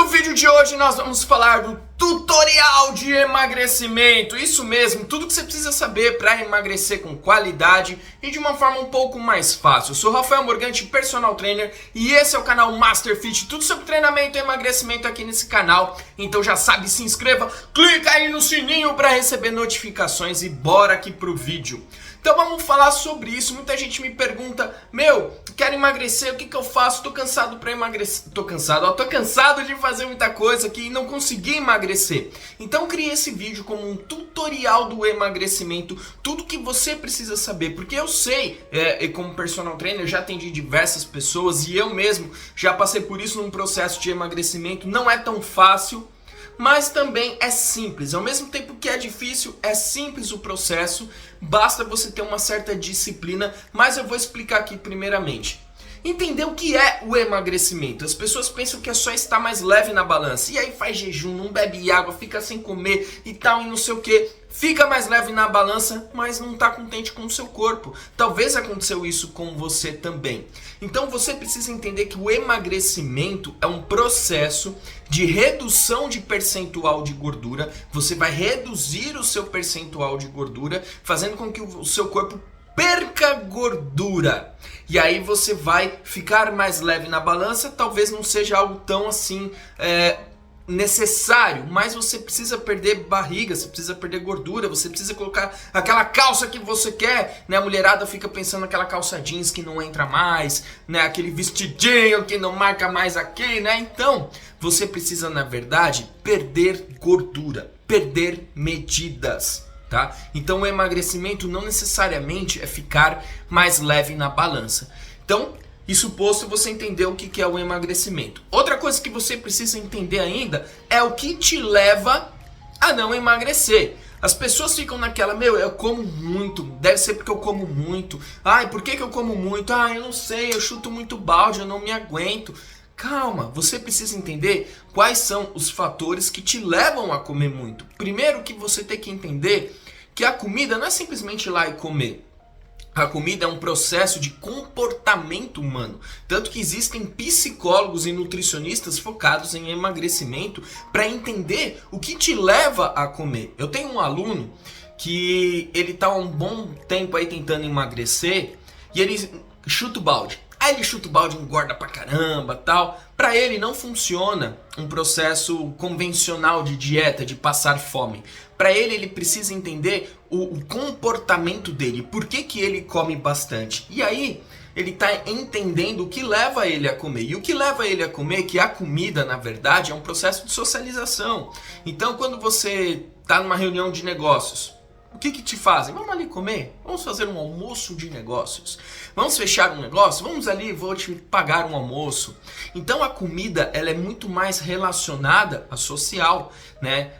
No vídeo de hoje nós vamos falar do tutorial de emagrecimento. Isso mesmo, tudo que você precisa saber para emagrecer com qualidade e de uma forma um pouco mais fácil. Eu sou Rafael Morgante, personal trainer, e esse é o canal Master Fit, tudo sobre treinamento e emagrecimento aqui nesse canal. Então já sabe, se inscreva, clica aí no sininho para receber notificações e bora aqui pro vídeo. Então vamos falar sobre isso. Muita gente me pergunta: meu, quero emagrecer, o que eu faço? Tô cansado pra emagrecer. Tô cansado de fazer muita coisa aqui e não consegui emagrecer. Então eu criei esse vídeo como um tutorial do emagrecimento, tudo que você precisa saber, porque eu sei, como personal trainer, já atendi diversas pessoas e eu mesmo já passei por isso num processo de emagrecimento. Não é tão fácil, mas também é simples. Ao mesmo tempo que é difícil, é simples o processo, basta você ter uma certa disciplina, mas eu vou explicar aqui primeiramente. Entender o que é o emagrecimento. As pessoas pensam que é só estar mais leve na balança, e aí faz jejum, não bebe água, fica sem comer e tal, e não sei o que. Fica mais leve na balança, mas não está contente com o seu corpo. Talvez aconteceu isso com você também. Então você precisa entender que o emagrecimento é um processo de redução de percentual de gordura. Você vai reduzir o seu percentual de gordura, fazendo com que o seu corpo perca gordura. E aí você vai ficar mais leve na balança. Talvez não seja algo tão assim necessário, mas você precisa perder barriga, você precisa perder gordura, você precisa colocar aquela calça que você quer, né? A mulherada fica pensando naquela calça jeans que não entra mais, né? Aquele vestidinho que não marca mais aqui, né? Então, você precisa, na verdade, perder gordura, perder medidas, tá? Então, o emagrecimento não necessariamente é ficar mais leve na balança. Então, isso posto, você entendeu o que é o emagrecimento. Outra coisa que você precisa entender ainda é o que te leva a não emagrecer. As pessoas ficam naquela: meu, eu como muito, deve ser porque eu como muito. Ai, por que eu como muito? Ah, eu não sei, eu chuto muito balde, eu não me aguento. Calma, você precisa entender quais são os fatores que te levam a comer muito. Primeiro que você tem que entender que a comida não é simplesmente ir lá e comer. A comida é um processo de comportamento humano, tanto que existem psicólogos e nutricionistas focados em emagrecimento para entender o que te leva a comer. Eu tenho um aluno que ele está há um bom tempo aí tentando emagrecer e ele chuta o balde. Aí ele chuta o balde, engorda pra caramba, tal. Pra ele não funciona um processo convencional de dieta, de passar fome. Pra ele precisa entender o comportamento dele, por que ele come bastante. E aí ele tá entendendo o que leva ele a comer. E o que leva ele a comer, que a comida, na verdade, é um processo de socialização. Então, quando você tá numa reunião de negócios, o que te fazem? Vamos ali comer? Vamos fazer um almoço de negócios? Vamos fechar um negócio? Vamos ali, vou te pagar um almoço. Então a comida, ela é muito mais relacionada à social, né?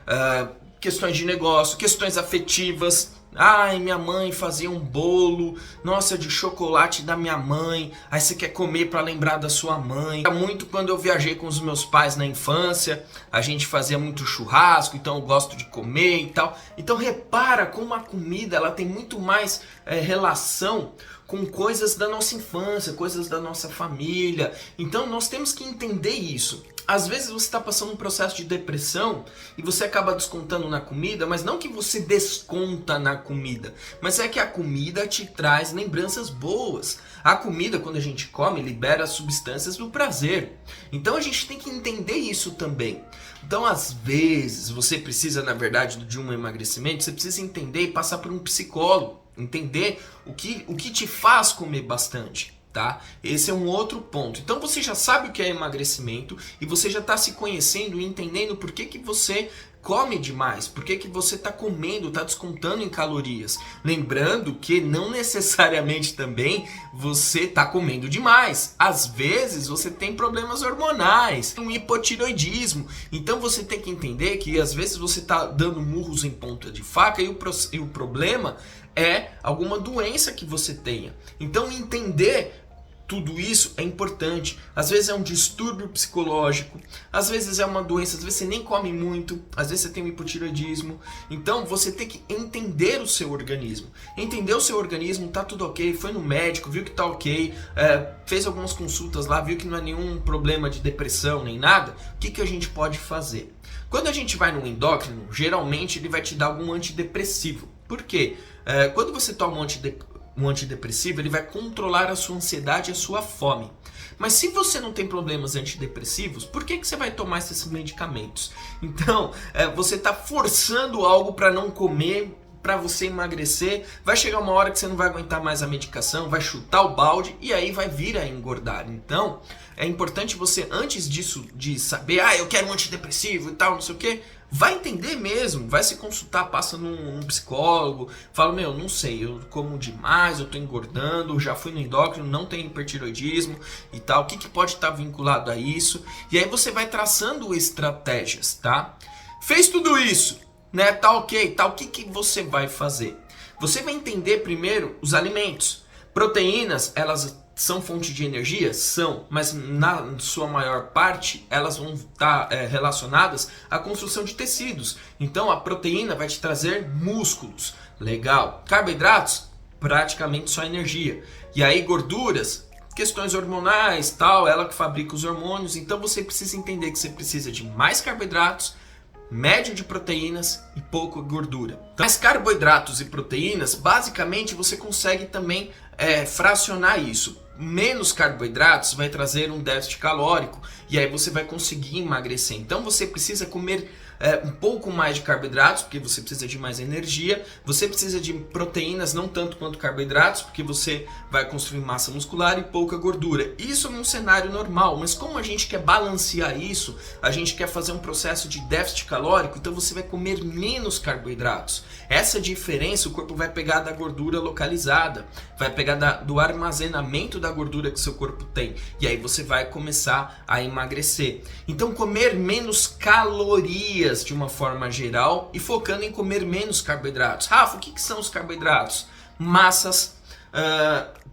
Questões de negócio, questões afetivas. Ai, minha mãe fazia um bolo, nossa, de chocolate da minha mãe. Aí você quer comer para lembrar da sua mãe. Muito quando eu viajei com os meus pais na infância, a gente fazia muito churrasco, então eu gosto de comer e tal. Então repara como a comida, ela tem muito mais relação com coisas da nossa infância, coisas da nossa família. Então nós temos que entender isso. Às vezes você está passando um processo de depressão e você acaba descontando na comida, mas não que você desconta na comida, mas é que a comida te traz lembranças boas. A comida, quando a gente come, libera substâncias do prazer. Então a gente tem que entender isso também. Então às vezes você precisa, na verdade, de um emagrecimento, você precisa entender e passar por um psicólogo, entender o que te faz comer bastante. Tá? Esse é um outro ponto. Então você já sabe o que é emagrecimento e você já está se conhecendo e entendendo por que você come demais, por que você está comendo, está descontando em calorias. Lembrando que não necessariamente também você está comendo demais. Às vezes você tem problemas hormonais, um hipotireoidismo. Então você tem que entender que às vezes você está dando murros em ponta de faca e o problema é alguma doença que você tenha. Então entender tudo isso é importante. Às vezes é um distúrbio psicológico, às vezes é uma doença, às vezes você nem come muito, às vezes você tem um hipotireoidismo. Então você tem que entender o seu organismo. Entender o seu organismo, tá tudo ok, foi no médico, viu que tá ok, fez algumas consultas lá, viu que não é nenhum problema de depressão nem nada. O que a gente pode fazer? Quando a gente vai no endócrino, geralmente ele vai te dar algum antidepressivo. Por quê? Quando você toma um antidepressivo, ele vai controlar a sua ansiedade e a sua fome. Mas se você não tem problemas antidepressivos, por que você vai tomar esses medicamentos? Então, você está forçando algo para não comer, para você emagrecer. Vai chegar uma hora que você não vai aguentar mais a medicação, vai chutar o balde e aí vai vir a engordar. Então, é importante você, antes disso, de saber, eu quero um antidepressivo e tal, não sei o quê, vai entender mesmo, vai se consultar, passa num psicólogo, fala, não sei, eu como demais, eu tô engordando, já fui no endócrino, não tenho hipertiroidismo e tal, o que pode estar vinculado a isso? E aí você vai traçando estratégias, tá? Fez tudo isso, né? Tá ok, tá? O que você vai fazer? Você vai entender primeiro os alimentos. Proteínas, elas são fonte de energia? São, mas na sua maior parte elas vão estar relacionadas à construção de tecidos. Então a proteína vai te trazer músculos. Legal. Carboidratos? Praticamente só energia. E aí gorduras? Questões hormonais, tal, ela que fabrica os hormônios. Então você precisa entender que você precisa de mais carboidratos, médio de proteínas e pouco gordura. Mas carboidratos e proteínas, basicamente você consegue também fracionar isso. Menos carboidratos vai trazer um déficit calórico e aí você vai conseguir emagrecer. Então você precisa comer um pouco mais de carboidratos, porque você precisa de mais energia. Você precisa de proteínas, não tanto quanto carboidratos, porque você vai construir massa muscular e pouca gordura. Isso num cenário normal, mas como a gente quer balancear isso, a gente quer fazer um processo de déficit calórico, então você vai comer menos carboidratos. Essa diferença o corpo vai pegar da gordura localizada, vai pegar do armazenamento da gordura que seu corpo tem, e aí você vai começar a emagrecer. Então comer menos calorias de uma forma geral e focando em comer menos carboidratos. Rafa, o que são os carboidratos? Massas,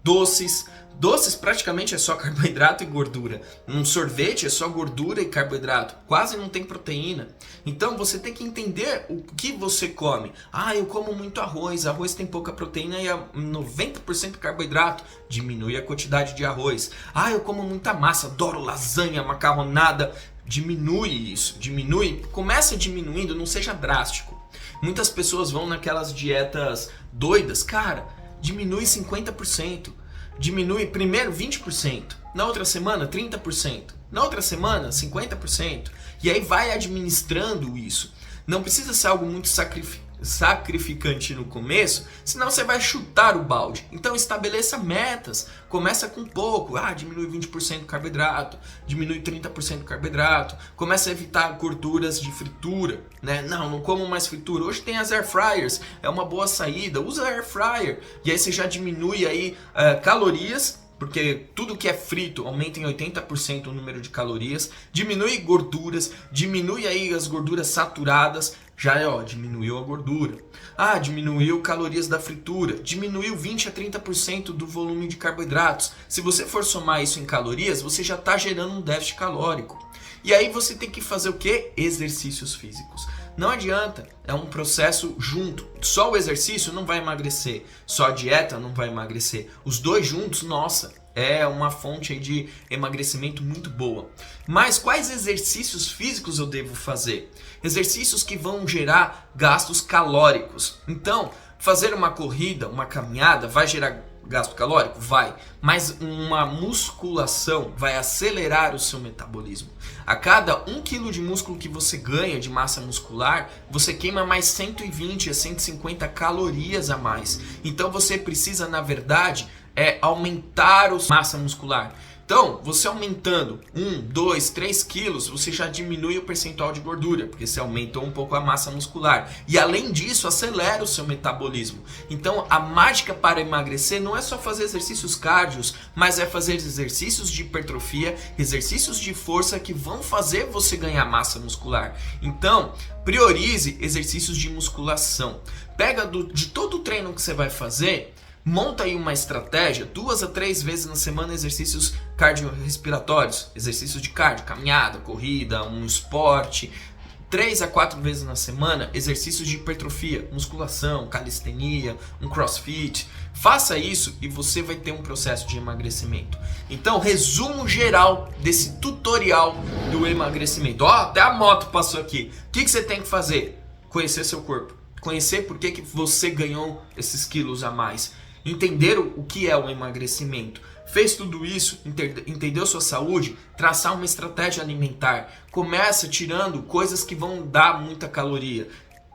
doces. Doces praticamente é só carboidrato e gordura. Um sorvete é só gordura e carboidrato. Quase não tem proteína. Então você tem que entender o que você come. Eu como muito arroz. Arroz tem pouca proteína e é 90% carboidrato. Diminui a quantidade de arroz. Eu como muita massa. Adoro lasanha, macarronada. Diminui isso. Diminui. Começa diminuindo, não seja drástico. Muitas pessoas vão naquelas dietas doidas. Cara, diminui 50%. Diminui primeiro 20%, na outra semana 30%, na outra semana 50%, e aí vai administrando isso. Não precisa ser algo muito sacrificante no começo, senão você vai chutar o balde. Então estabeleça metas, começa com pouco, diminui 20% carboidrato, diminui 30% carboidrato, começa a evitar gorduras de fritura, né? Não como mais fritura. Hoje tem as air fryers, é uma boa saída, usa air fryer, e aí você já diminui aí calorias, porque tudo que é frito aumenta em 80% o número de calorias, diminui gorduras, diminui aí as gorduras saturadas, já diminuiu a gordura. Diminuiu calorias da fritura, diminuiu 20 a 30% do volume de carboidratos. Se você for somar isso em calorias, você já está gerando um déficit calórico. E aí você tem que fazer o quê? Exercícios físicos. Não adianta, é um processo junto. Só o exercício não vai emagrecer, só a dieta não vai emagrecer. Os dois juntos, nossa, é uma fonte aí de emagrecimento muito boa. Mas quais exercícios físicos eu devo fazer? Exercícios que vão gerar gastos calóricos. Então, fazer uma corrida, uma caminhada, vai gerar gasto calórico? Vai. Mas uma musculação vai acelerar o seu metabolismo. A cada 1 kg de músculo que você ganha de massa muscular, você queima mais 120 a 150 calorias a mais. Então você precisa, na verdade, aumentar a massa muscular. Então, você aumentando 1, 2, 3 quilos, você já diminui o percentual de gordura, porque você aumentou um pouco a massa muscular. E além disso, acelera o seu metabolismo. Então, a mágica para emagrecer não é só fazer exercícios cardios, mas é fazer exercícios de hipertrofia, exercícios de força que vão fazer você ganhar massa muscular. Então, priorize exercícios de musculação. Pega de todo o treino que você vai fazer, Monta aí uma estratégia, 2 a 3 vezes na semana, exercícios cardiorrespiratórios, exercícios de cardio, caminhada, corrida, um esporte. 3 a 4 vezes na semana, exercícios de hipertrofia, musculação, calistenia, um crossfit. Faça isso e você vai ter um processo de emagrecimento. Então, resumo geral desse tutorial do emagrecimento. Ó, até a moto passou aqui. O que você tem que fazer? Conhecer seu corpo. Conhecer por que você ganhou esses quilos a mais. Entender o que é o emagrecimento. Fez tudo isso, entendeu sua saúde, traçar uma estratégia alimentar. Começa tirando coisas que vão dar muita caloria.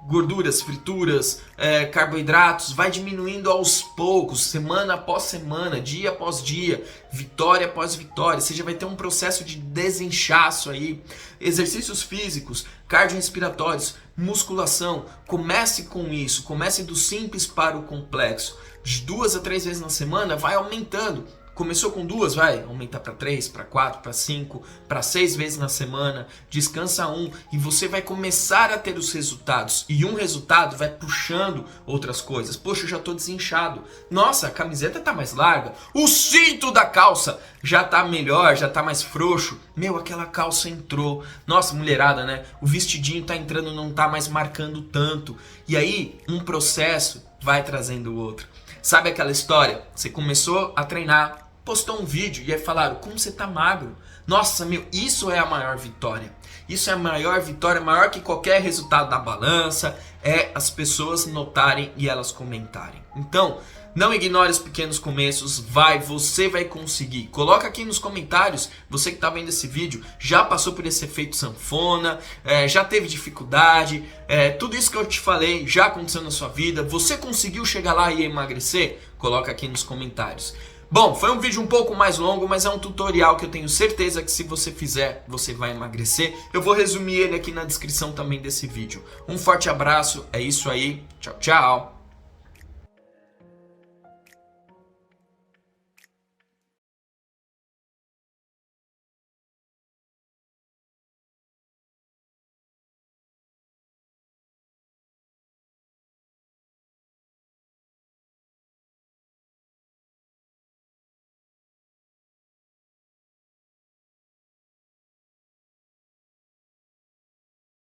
Gorduras, frituras, carboidratos, vai diminuindo aos poucos, semana após semana, dia após dia, vitória após vitória. Você já vai ter um processo de desinchaço aí. Exercícios físicos, cardiorrespiratórios, musculação. Comece com isso, comece do simples para o complexo. De 2 a 3 vezes na semana, vai aumentando. Começou com 2, vai aumentar para 3, para 4, para 5, para 6 vezes na semana. Descansa 1 e você vai começar a ter os resultados. E um resultado vai puxando outras coisas. Poxa, eu já estou desinchado. Nossa, a camiseta tá mais larga. O cinto da calça já tá melhor, já tá mais frouxo. Meu, aquela calça entrou. Nossa, mulherada, né? O vestidinho tá entrando, não tá mais marcando tanto. E aí, um processo vai trazendo o outro. Sabe aquela história? Você começou a treinar, postou um vídeo e aí falaram, como você tá magro? Nossa, meu, isso é a maior vitória. Isso é a maior vitória, maior que qualquer resultado da balança, é as pessoas notarem e elas comentarem. Então, não ignore os pequenos começos, você vai conseguir. Coloca aqui nos comentários, você que está vendo esse vídeo, já passou por esse efeito sanfona, já teve dificuldade, tudo isso que eu te falei já aconteceu na sua vida, você conseguiu chegar lá e emagrecer? Coloca aqui nos comentários. Bom, foi um vídeo um pouco mais longo, mas é um tutorial que eu tenho certeza que se você fizer, você vai emagrecer. Eu vou resumir ele aqui na descrição também desse vídeo. Um forte abraço, é isso aí, tchau, tchau!